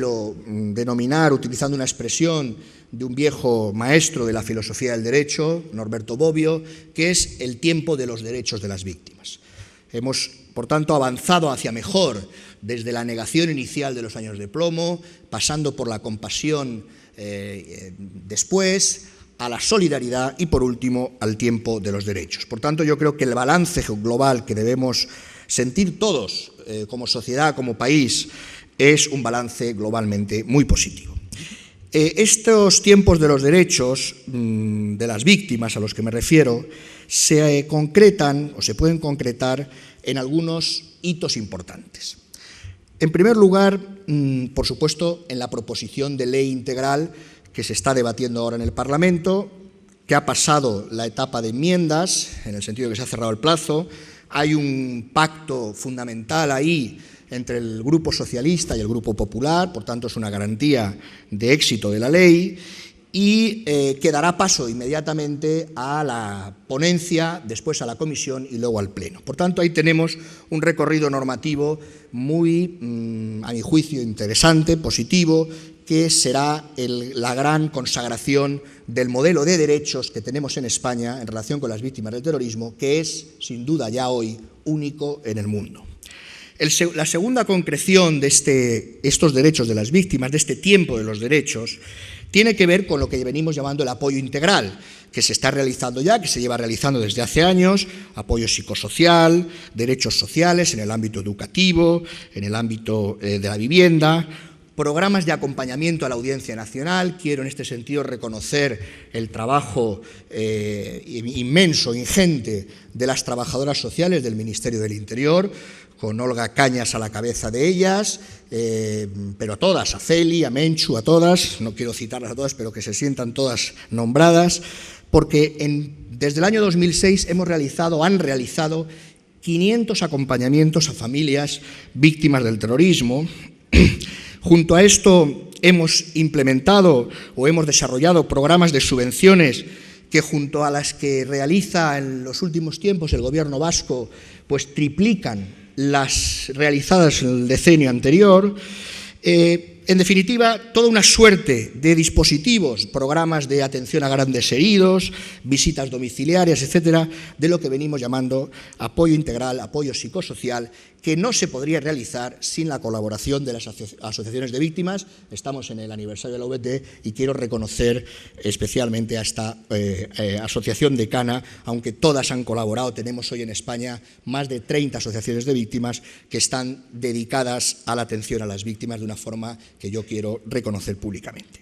suelo denominar, utilizando una expresión de un viejo maestro de la filosofía del derecho, Norberto Bobbio, que es el tiempo de los derechos de las víctimas. Hemos, por tanto, avanzado hacia mejor desde la negación inicial de los años de plomo, pasando por la compasión después, a la solidaridad y, por último, al tiempo de los derechos. Por tanto, yo creo que el balance global que debemos sentir todos como sociedad, como país, es un balance globalmente muy positivo. Estos tiempos de los derechos de las víctimas a los que me refiero se concretan o se pueden concretar en algunos hitos importantes. En primer lugar, por supuesto, en la proposición de ley integral que se está debatiendo ahora en el Parlamento, que ha pasado la etapa de enmiendas, en el sentido de que se ha cerrado el plazo. Hay un pacto fundamental ahí entre el Grupo Socialista y el Grupo Popular, por tanto es una garantía de éxito de la ley, y que dará paso inmediatamente a la ponencia, después a la comisión y luego al Pleno. Por tanto, ahí tenemos un recorrido normativo muy, a mi juicio, interesante, positivo, que será la gran consagración del modelo de derechos que tenemos en España en relación con las víctimas del terrorismo, que es, sin duda ya hoy, único en el mundo. La segunda concreción de estos derechos de las víctimas, de este tiempo de los derechos, tiene que ver con lo que venimos llamando el apoyo integral, que se está realizando ya, que se lleva realizando desde hace años, apoyo psicosocial, derechos sociales en el ámbito educativo, en el ámbito de la vivienda, programas de acompañamiento a la Audiencia Nacional. Quiero en este sentido reconocer el trabajo inmenso, ingente de las trabajadoras sociales del Ministerio del Interior, con Olga Cañas a la cabeza de ellas, pero a todas, a Feli, a Menchu, a todas, no quiero citarlas a todas, pero que se sientan todas nombradas, porque desde el año 2006 han realizado 500 acompañamientos a familias víctimas del terrorismo. Junto a esto hemos implementado o hemos desarrollado programas de subvenciones que, junto a las que realiza en los últimos tiempos el Gobierno vasco, pues triplican las realizadas en el decenio anterior. En definitiva, toda una suerte de dispositivos, programas de atención a grandes heridos, visitas domiciliarias, etcétera, de lo que venimos llamando apoyo integral, apoyo psicosocial, que no se podría realizar sin la colaboración de las asociaciones de víctimas. Estamos en el aniversario de la VT y quiero reconocer especialmente a esta asociación de Cana, aunque todas han colaborado. Tenemos hoy en España más de 30 asociaciones de víctimas que están dedicadas a la atención a las víctimas de una forma que yo quiero reconocer públicamente.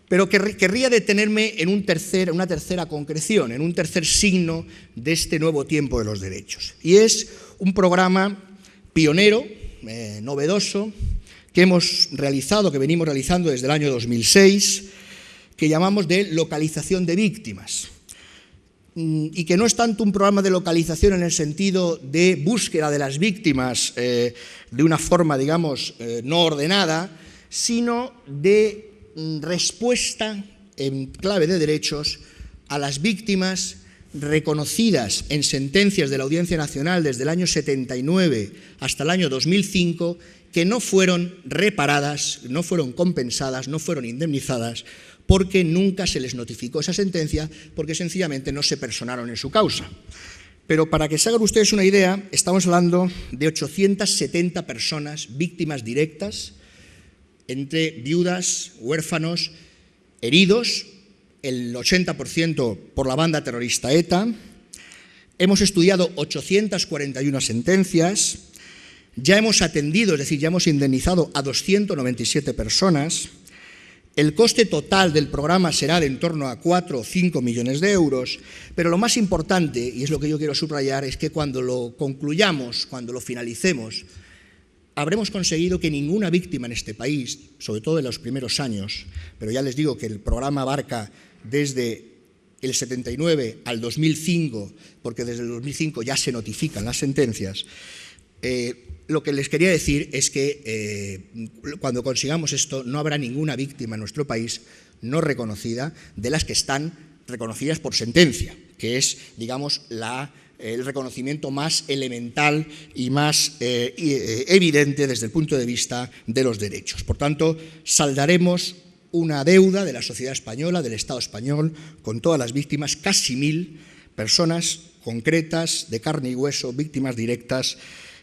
Pero querría detenerme en una tercera concreción, en un tercer signo de este nuevo tiempo de los derechos. Y es un programa pionero, novedoso, que venimos realizando desde el año 2006, que llamamos de localización de víctimas. Y que no es tanto un programa de localización en el sentido de búsqueda de las víctimas de una forma, digamos, no ordenada, sino de respuesta en clave de derechos a las víctimas reconocidas en sentencias de la Audiencia Nacional desde el año 79 hasta el año 2005, que no fueron reparadas, no fueron compensadas, no fueron indemnizadas, porque nunca se les notificó esa sentencia, porque sencillamente no se personaron en su causa. Pero para que se hagan ustedes una idea, estamos hablando de 870 personas víctimas directas, entre viudas, huérfanos, heridos, el 80% por la banda terrorista ETA. Hemos estudiado 841 sentencias, ya hemos atendido, es decir, ya hemos indemnizado a 297 personas. El coste total del programa será de en torno a 4 o 5 millones de euros, pero lo más importante, y es lo que yo quiero subrayar, es que cuando lo concluyamos, cuando lo finalicemos, habremos conseguido que ninguna víctima en este país, sobre todo en los primeros años, pero ya les digo que el programa abarca desde el 79 al 2005, porque desde el 2005 ya se notifican las sentencias. Lo que les quería decir es que cuando consigamos esto no habrá ninguna víctima en nuestro país no reconocida de las que están reconocidas por sentencia, que es, digamos, la el reconocimiento más elemental y más evidente desde el punto de vista de los derechos. Por tanto, saldaremos una deuda de la sociedad española, del Estado español, con todas las víctimas, casi 1000 personas concretas, de carne y hueso, víctimas directas,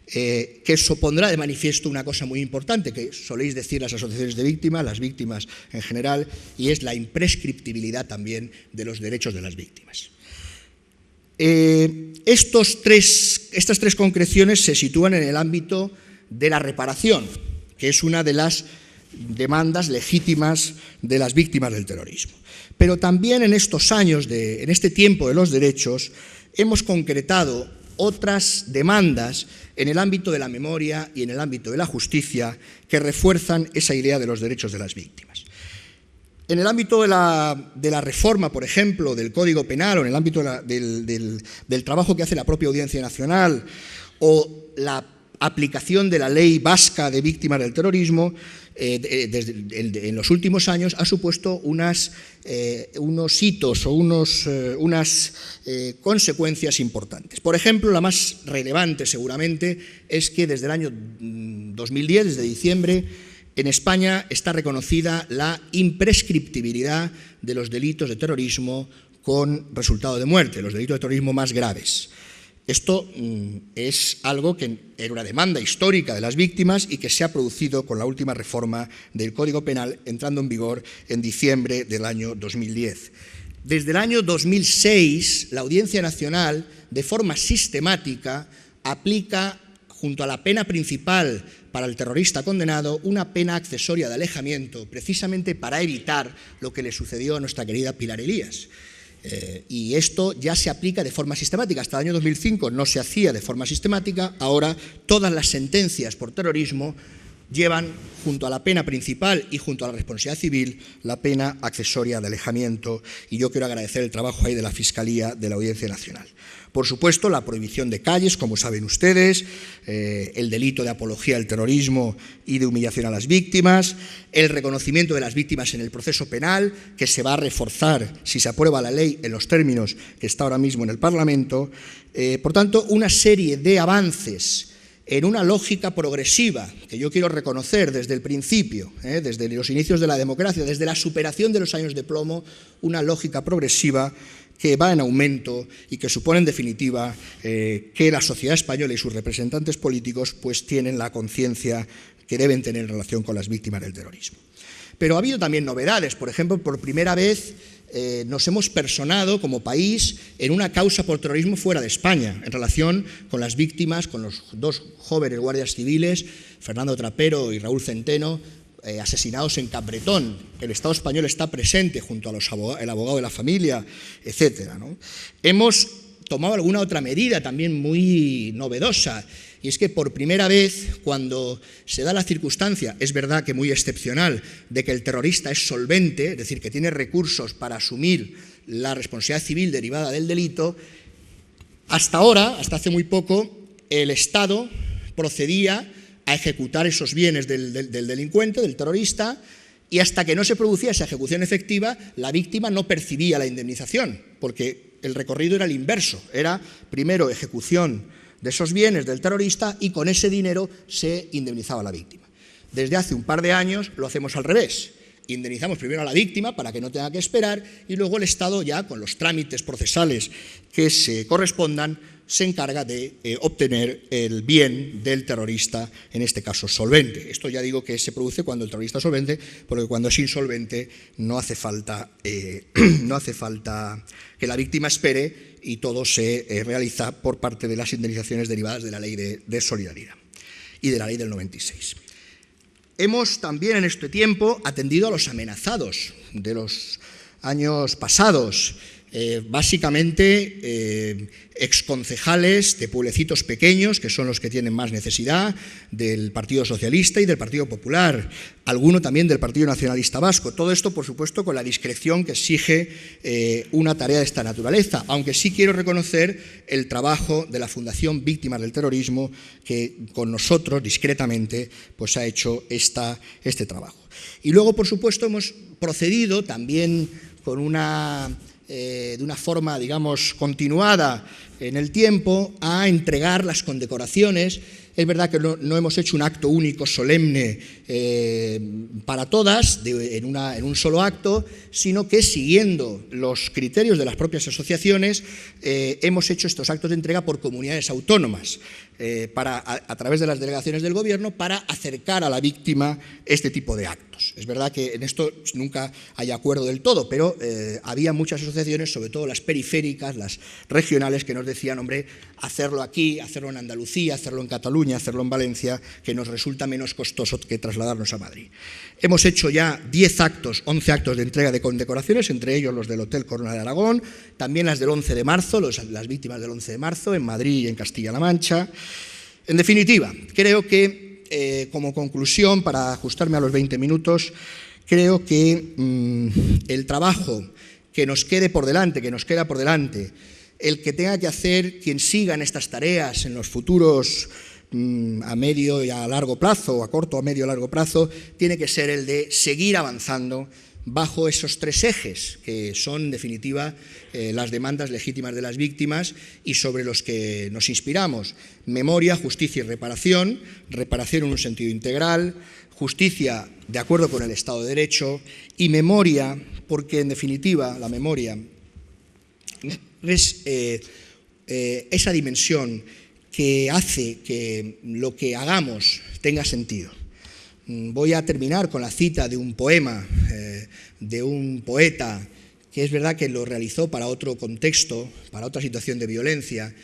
que eso pondrá de manifiesto una cosa muy importante que soléis decir las asociaciones de víctimas, las víctimas en general, y es la imprescriptibilidad también de los derechos de las víctimas. Estas tres concreciones se sitúan en el ámbito de la reparación, que es una de las demandas legítimas de las víctimas del terrorismo. Pero también en estos años, en este tiempo de los derechos, hemos concretado otras demandas en el ámbito de la memoria y en el ámbito de la justicia que refuerzan esa idea de los derechos de las víctimas. En el ámbito de la reforma, por ejemplo, del Código Penal, o en el ámbito del trabajo que hace la propia Audiencia Nacional, o la aplicación de la Ley Vasca de Víctimas del Terrorismo, en los últimos años ha supuesto unos hitos o unas consecuencias importantes. Por ejemplo, la más relevante seguramente es que desde el año 2010, desde diciembre, en España está reconocida la imprescriptibilidad de los delitos de terrorismo con resultado de muerte, los delitos de terrorismo más graves. Esto es algo que era una demanda histórica de las víctimas y que se ha producido con la última reforma del Código Penal, entrando en vigor en diciembre del año 2010. Desde el año 2006, la Audiencia Nacional, de forma sistemática, aplica, junto a la pena principal para el terrorista condenado, una pena accesoria de alejamiento, precisamente para evitar lo que le sucedió a nuestra querida Pilar Elías. Y esto ya se aplica de forma sistemática. Hasta el año 2005 no se hacía de forma sistemática, ahora todas las sentencias por terrorismo llevan, junto a la pena principal y junto a la responsabilidad civil, la pena accesoria de alejamiento, y yo quiero agradecer el trabajo ahí de la Fiscalía de la Audiencia Nacional. Por supuesto, la prohibición de calles, como saben ustedes, el delito de apología del terrorismo y de humillación a las víctimas, el reconocimiento de las víctimas en el proceso penal, que se va a reforzar si se aprueba la ley en los términos que está ahora mismo en el Parlamento. Por tanto, una serie de avances en una lógica progresiva, que yo quiero reconocer desde el principio, desde los inicios de la democracia, desde la superación de los años de plomo, una lógica progresiva que va en aumento y que supone en definitiva que la sociedad española y sus representantes políticos pues tienen la conciencia que deben tener en relación con las víctimas del terrorismo. Pero ha habido también novedades. Por ejemplo, por primera vez nos hemos personado como país en una causa por terrorismo fuera de España, en relación con las víctimas, con los dos jóvenes guardias civiles, Fernando Trapero y Raúl Centeno, asesinados en Capbretón. El Estado español está presente junto a el abogado de la familia, etcétera, ¿no? Hemos tomado alguna otra medida también muy novedosa, y es que por primera vez, cuando se da la circunstancia, es verdad que muy excepcional, de que el terrorista es solvente, es decir, que tiene recursos para asumir la responsabilidad civil derivada del delito, hasta ahora, hasta hace muy poco, el Estado procedía a ejecutar esos bienes del delincuente, del terrorista, y hasta que no se producía esa ejecución efectiva, la víctima no percibía la indemnización, porque el recorrido era el inverso, era primero ejecución de esos bienes del terrorista y con ese dinero se indemnizaba a la víctima. Desde hace un par de años lo hacemos al revés. Indemnizamos primero a la víctima para que no tenga que esperar y luego el Estado, ya con los trámites procesales que se correspondan, se encarga de obtener el bien del terrorista, en este caso solvente. Esto ya digo que se produce cuando el terrorista es solvente, porque cuando es insolvente no hace falta que la víctima espere y todo se realiza por parte de las indemnizaciones derivadas de la Ley de Solidaridad y de la Ley del 96. Hemos también en este tiempo atendido a los amenazados de los años pasados, básicamente exconcejales de pueblecitos pequeños, que son los que tienen más necesidad, del Partido Socialista y del Partido Popular, alguno también del Partido Nacionalista Vasco. Todo esto, por supuesto, con la discreción que exige una tarea de esta naturaleza, aunque sí quiero reconocer el trabajo de la Fundación Víctimas del Terrorismo, que con nosotros, discretamente, pues ha hecho este trabajo. Y luego, por supuesto, hemos procedido también con una de una forma, digamos, continuada en el tiempo, a entregar las condecoraciones. Es verdad que no hemos hecho un acto único, solemne, para todas, en un solo acto, sino que siguiendo los criterios de las propias asociaciones, hemos hecho estos actos de entrega por comunidades autónomas, a través de las delegaciones del Gobierno, para acercar a la víctima este tipo de actos. Es verdad que en esto nunca hay acuerdo del todo, pero había muchas asociaciones, sobre todo las periféricas, las regionales, que nos decían, hombre, hacerlo aquí, hacerlo en Andalucía, hacerlo en Cataluña, hacerlo en Valencia, que nos resulta menos costoso que trasladarnos a Madrid. Hemos hecho ya 11 actos de entrega de condecoraciones, entre ellos los del Hotel Corona de Aragón, también las del 11 de marzo, las víctimas del 11 de marzo, en Madrid y en Castilla-La Mancha. En definitiva, creo que, como conclusión, para ajustarme a los 20 minutos, creo que el trabajo que nos queda por delante, el que tenga que hacer quien siga en estas tareas en los futuros a medio y a largo plazo, o a corto, a medio y a largo plazo, tiene que ser el de seguir avanzando bajo esos 3 ejes, que son, en definitiva, las demandas legítimas de las víctimas y sobre los que nos inspiramos: memoria, justicia y reparación, reparación en un sentido integral, justicia de acuerdo con el Estado de Derecho, y memoria, porque, en definitiva, la memoria es esa dimensión que hace que lo que hagamos tenga sentido. Voy a terminar con la cita de un poema de un poeta que es verdad que lo realizó para otro contexto, para otra situación de violencia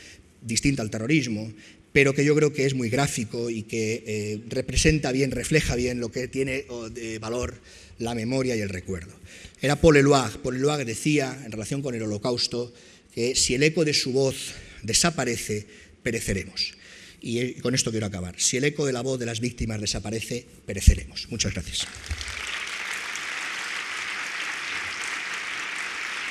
distinta al terrorismo, pero que yo creo que es muy gráfico y que representa bien, refleja bien lo que tiene de valor la memoria y el recuerdo. Era Paul Eluard. Paul Eluard decía, en relación con el Holocausto, que si el eco de su voz desaparece, pereceremos. Y con esto quiero acabar. Si el eco de la voz de las víctimas desaparece, pereceremos. Muchas gracias.